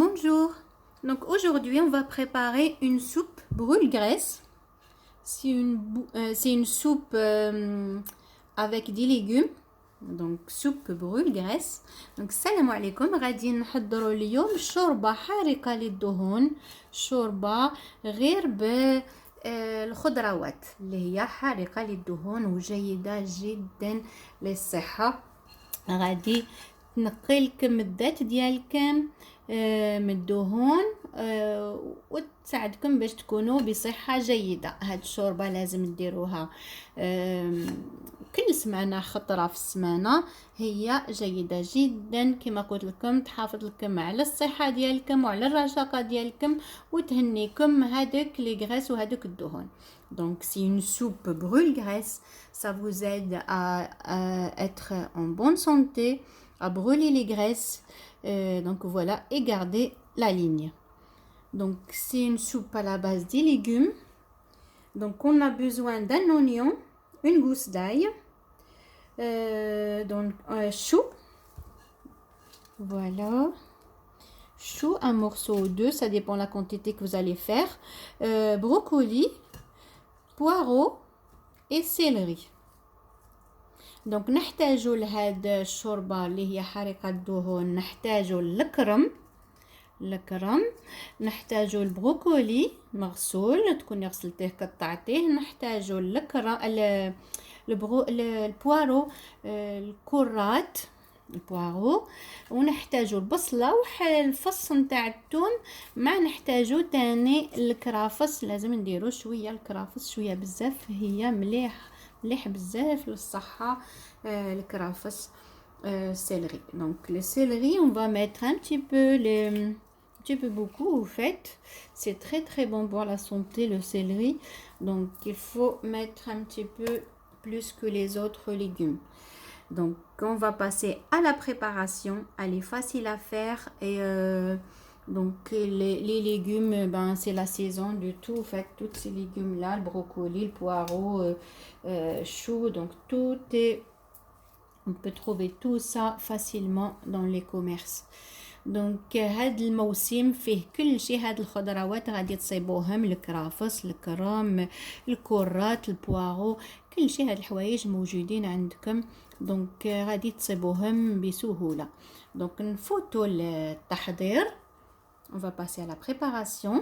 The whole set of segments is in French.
Bonjour. Donc aujourd'hui, on va préparer une soupe brûle-graisse. C'est une soupe avec des légumes. Donc soupe brûle-graisse. Donc salam alaikum. غادي نحضروا اليوم شوربة حارقة للدهون. شوربة غير بالخضروات اللي هي حارقة للدهون وجيدة جدا للصحة. غادي تنقي لكم الذات ديالكم من الدهون وتساعدكم باش تكونوا بصحة جيدة. هاد الشوربة لازم ديروها كل سمانة خطرة في السمانة. هي جيدة جدا كما قلت لكم، تحافظ لكم على الصحة ديالكم وعلى الرشاقة ديالكم وتهنيكم هادوك لي غريس وهادوك الدهون. Donc c'est une soupe brûle-graisse, ça vous aide à être en bonne santé, à brûler les graisses. Donc voilà, et garder la ligne. Donc c'est une soupe à la base des légumes. Donc on a besoin d'un oignon, une gousse d'ail, donc chou, voilà, chou, un morceau ou deux, ça dépend de la quantité que vous allez faire, brocoli, poireau et céleri. دونك نحتاجو لهاد الشوربه اللي هي حارقه الدهون، نحتاجو الكرم، نحتاجو البروكولي مغسول تكوني غسلتيه قطعتيه، نحتاجو البوارو، الكرات البوارو، ونحتاجو البصله والفص نتاع الثوم، ما نحتاجو تاني الكرافس. لازم نديرو شويه الكرافس، شويه بزاف، هي مليح بزاف للصحة الكرافس. céleri. Donc le céleri, on va mettre un petit peu beaucoup au fait. C'est très bon pour la santé le céleri. Donc il faut mettre un petit peu plus que les autres légumes. Donc on va passer à la préparation. Elle est facile à faire et donc les légumes, c'est la saison de tout. En fait, tous ces légumes là, le brocoli, le poireau, chou, donc tout est, on peut trouver tout ça facilement dans les commerces. دونك هاد الموسم فيه كل شيء. هاد الخضروات غادي تصيبوهم، الكرافس، الكرام، الكرات، البواغو، كل شيء. هاد الحوايج موجودين عندكم، دونك غادي تصيبوهم بسهولة. دونك نفوتوا التحضير. On va passer à la préparation.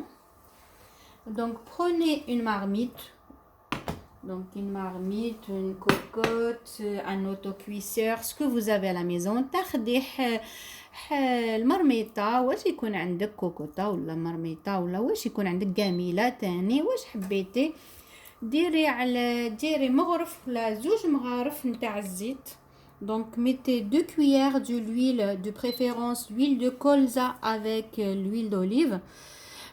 Donc prenez une marmite. Donc une marmite, une cocotte, un autocuisseur, ce que vous avez à la maison. تاخدي المرميطه، واش يكون عندك كوكوطه ولا مرميطه ولا واش يكون عندك جميله تاني، واش حبيتي ديري مغرف ولا زوج مغارف نتاع الزيت. Donc mettez 2 cuillères de l'huile, de préférence l'huile de colza avec l'huile d'olive.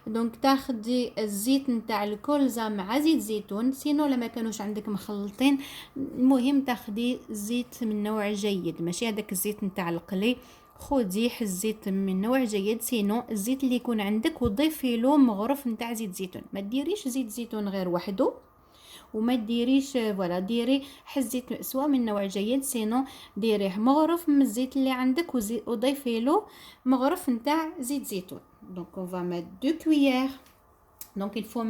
دونك تاخدي الزيت نتاع الكولزا مع زيت زيتون، سينو لما كانوش عندك مخلطين، المهم تاخدي زيت من نوع جيد، ماشي هذاك الزيت نتاع القلي. خدي الزيت من نوع جيد، سينو الزيت اللي يكون عندك وضيفي له مغرف نتاع زيت زيتون. ما ديريش زيت زيتون غير وحده، وما ديريش فوالا، ديري حزيت مأسوة من نوع جيد، سينو ديريه مغرف من الزيت اللي عندك وضيفي له مغرف نتاع زيت زيتون. Donc on va mettre 2 cuillères. Donc il faut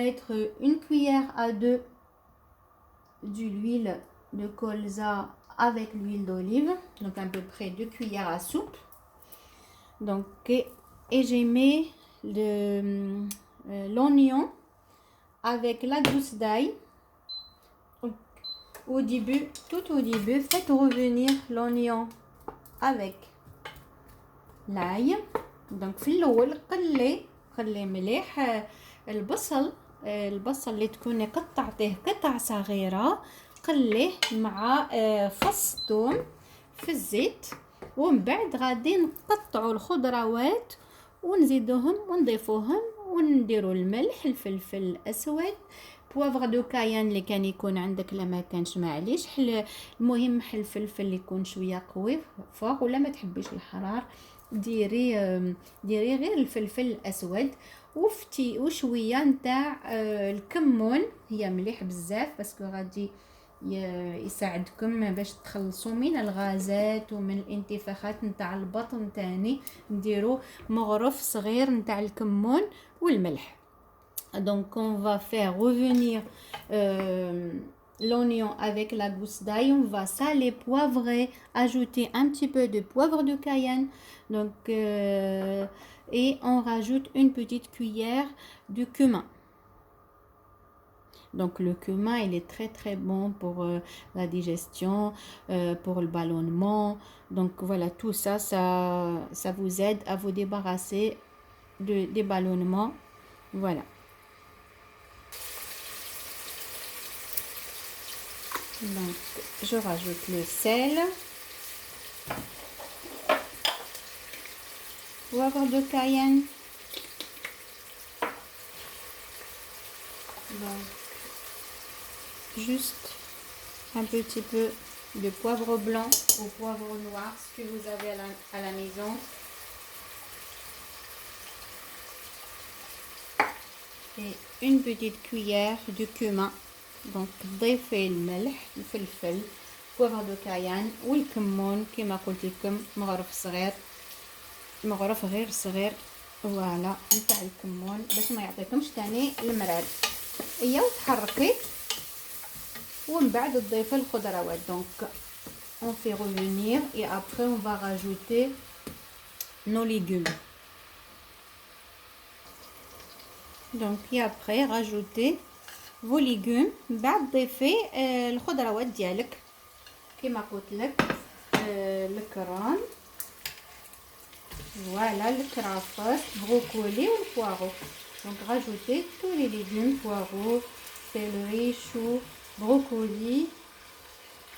mettre une cuillère à 2 de l'huile de colza avec l'huile d'olive, donc à peu près 2 cuillères à soupe. Donc et j'ai mis l'oignon avec la gousse d'ail. Tout au début, faites revenir l'oignon avec l'ail. Donc في الاول قلي مليح البصل اللي تكوني قطعتيه قطع صغيره، قليه مع فص ثوم في الزيت، ومن بعد غادي نقطعوا الخضروات ونزيدوهم ونضيفوهم ونديروا الملح، الفلفل الاسود، بوافغ دو كايان اللي كان يكون عندك، لما كانش معليش المهم الفلفل اللي يكون شويه قوي فوق، ولا ما تحبيش الحرار ديري غير الفلفل الاسود، وشويه نتاع الكمون، هي مليح بزاف باسكو غادي يساعدكم باش تخلصوا من الغازات ومن الانتفاخات نتاع البطن. تاني نديرو مغرف صغير نتاع الكمون والملح. Donc on va faire revenir l'oignon avec la gousse d'ail, on va saler, poivrer, ajouter un petit peu de poivre de Cayenne, donc et on rajoute une petite cuillère de cumin. Donc le cumin, il est très très bon pour la digestion, pour le ballonnement. Donc voilà, tout ça, ça vous aide à vous débarrasser des ballonnements. Voilà. Donc je rajoute le sel, poivre de Cayenne. Donc juste un petit peu de poivre blanc ou poivre noir, ce que vous avez à la maison. Et une petite cuillère de cumin. Donc ضيفي الملح الفلفل poivre de Cayenne والكمون كما قلت لكم مغرف غير صغير فوالا نتاع الكمون باش ما يعطيكمش تاني المرار. ايا وتحركي ومن بعد تضيفي الخضروات. Donc on fait revenir et après on va rajouter nos légumes. Donc et après rajoutez vos légumes. بعد ضيفي الخضروات ديالك كما قلت لك الكران voilà الكرافس بروكولي والبوارو. Donc rajoutez tous les légumes, poireaux, céleri, chou, brocoli.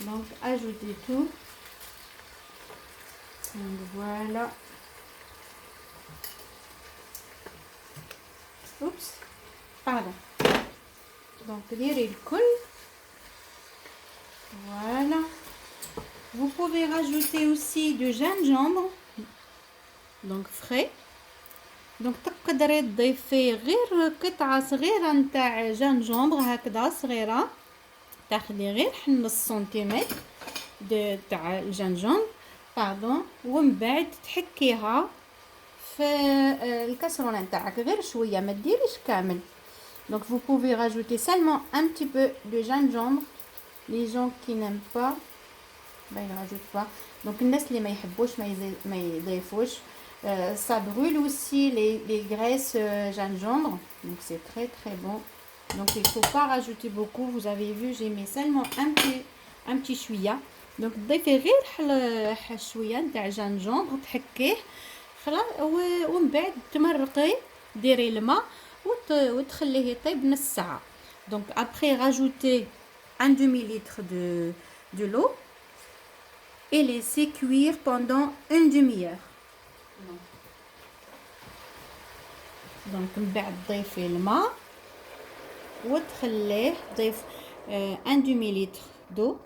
Donc ajoutez tout. Donc voilà. Oups, pardon. Donc ديري الكل. Voilà. Vous pouvez rajouter aussi du gingembre. Donc frais. Donc تقدري تضيفي غير قطعة صغيرة نتاع جنجمبر هكذا صغيرة، تاخدي غير نص سنتيمتر تاع الجنجمبر باردون، ومن بعد تحكيها في الكاسرونه نتاعك غير شويه ما ديريش كامل. Donc vous pouvez rajouter seulement un petit peu de gingembre. Les gens qui n'aiment pas ben ils rajoutent pas. Donc الناس اللي ما يحبوش ما يضيفوش. Ça brûle aussi les graisses gingembre, donc c'est très très bon. Donc il faut pas rajouter beaucoup. Vous avez vu, j'ai mis seulement un petit chouïa. Donc ضيفي غير شويه نتاع جنجمبر تحكيه خلاص، ومن بعد تمرقي ديري الماء وتخليه يطيب نص ساعه. Donc après rajoutez un demi-litre de l'eau et laissez cuire pendant une demi-heure. Donc من بعد ضيفي الماء وتخليه ضيف un demi-litre d'eau.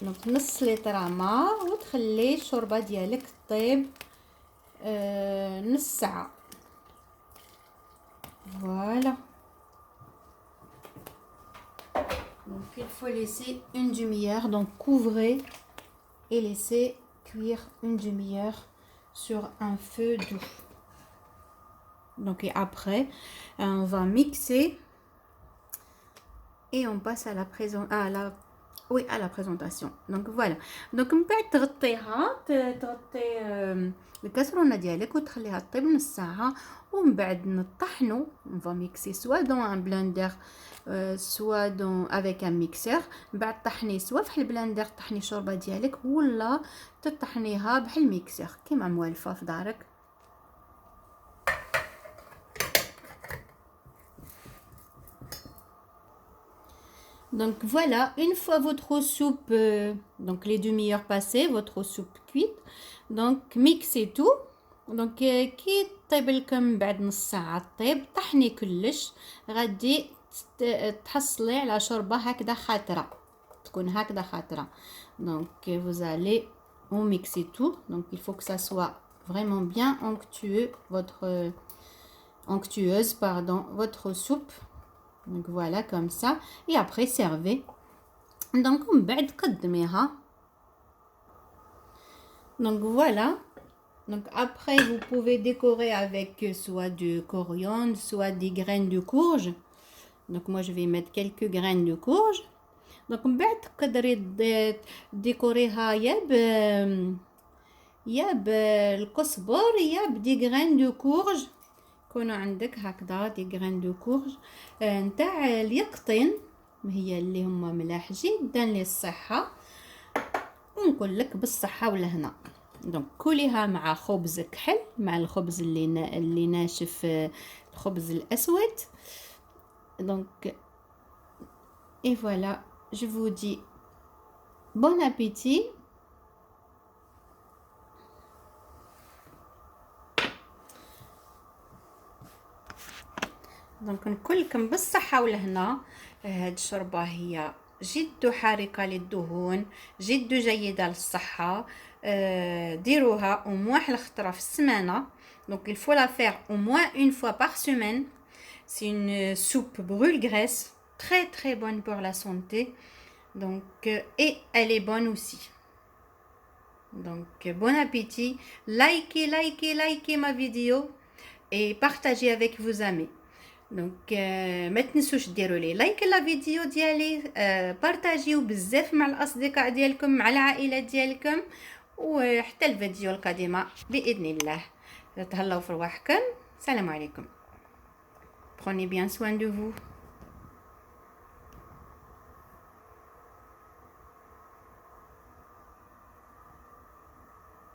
Donc نص لتر ماء وتخليه الشوربه ديالك طيب نص ساعه. Voilà. Donc il faut laisser une demi-heure. Donc couvrez et laissez cuire une demi-heure sur un feu doux. Donc et après on va mixer et on passe à la présentation. Donc voilà. Donc من بعد تغطي الكسرونه ديالك وتخليها تطيب نص ساعه، ومن بعد نطحنو. on va mixer soit dans un blender soit avec un mixeur. من بعد طحني سوا في البلندر طحني الشوربه ديالك ولا تطحنيها بحال الميكسور كيما موالفه في دارك. Donc voilà, une fois votre soupe, donc les demi-heures passées, votre soupe cuite, donc mixez tout. Donc كي طيب لكم بعد نص ساعة طيب طحني كلش، غادي تحصلي على شوربة هكذا خاطرة، تكون هكذا خاطرة. Donc vous allez mixer tout. Donc il faut que ça soit vraiment bien onctueuse votre soupe. Donc voilà comme ça et après servez. Donc من بعد قدميها. Donc voilà. Donc après vous pouvez décorer avec soit du coriandre, soit des graines de courge. Donc moi je vais mettre quelques graines de courge. Donc من بعد تقدري ديكوريها يا بالكزبر يا بدي غران دو كورج. يكونوا عندك هكذا دي غران دو كورج نتاع اليقطين هي اللي هما ملاح جدا للصحة، ونقول لك بالصحة والهنا. دونك كليها مع خبز كحل، مع الخبز اللي ناشف، الخبز الأسود. دونك et voilà, je vous dis bon appétit. دونك نقولكم بالصحة والهنا. هاد الشوربة هي جد حارقة للدهون، جد جيدة للصحة. ديروها au moins الخطرة في السمانة. Donc il faut la faire au moins une fois par semaine. C'est une soupe brûle-graisse très très bonne pour la santé. Donc et elle est bonne aussi. Donc bon appétit. Likez ma vidéo et partagez avec vos amis. دونك ما تنسوش ديروا لي لايك لا فيديو ديالي، بارطاجيو بزاف مع الاصدقاء ديالكم مع العائله ديالكم، وحتى الفيديو القادمه باذن الله. تهلاو في رواحكم. السلام عليكم. Prenez bien soin de vous.